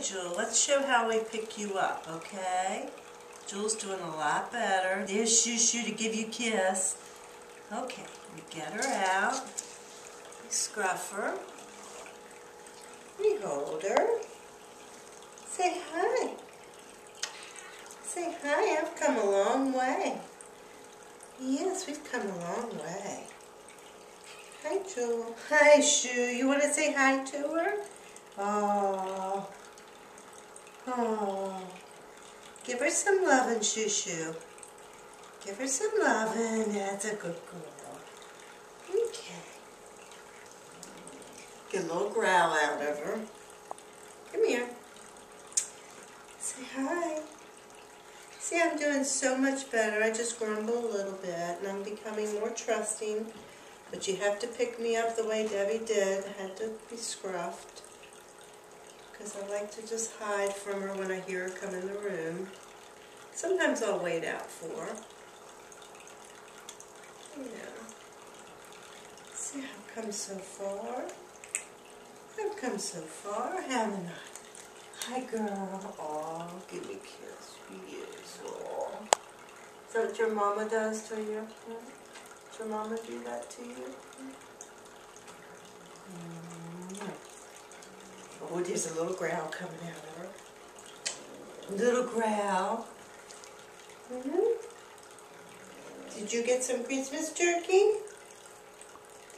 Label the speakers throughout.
Speaker 1: Jewel, let's show how we pick you up, okay? Jewel's doing a lot better. There's Shoo Shoo to give you a kiss. Okay, we get her out. We scruff her. We hold her. Say hi. Say hi, I've come a long way. Yes, we've come a long way. Hi, Jewel. Hi, Shoo. You want to say hi to her? Oh. Oh. Give her some lovin', Shoo Shoo. Give her some lovin'. That's a good girl. Okay. Get a little growl out of her. Come here. Say hi. See, I'm doing so much better. I just grumble a little bit, and I'm becoming more trusting. But you have to pick me up the way Debbie did. I had to be scruffed. Because I like to just hide from her when I hear her come in the room. Sometimes I'll wait out for her. Yeah. See, I've come so far. I've come so far, haven't I? Hi, girl. Aw, give me a kiss. Yes. Aw. Is that what your mama does to you? Does your mama do that to you? Oh, there's a little growl coming out of her. Little growl. Did you get some Christmas turkey?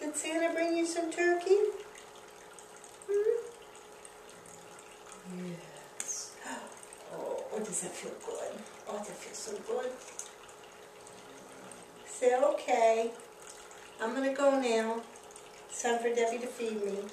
Speaker 1: Did Santa bring you some turkey? Yes. Oh, does that feel good? Oh, that feels so good. Say, okay. I'm going to go now. It's time for Debbie to feed me.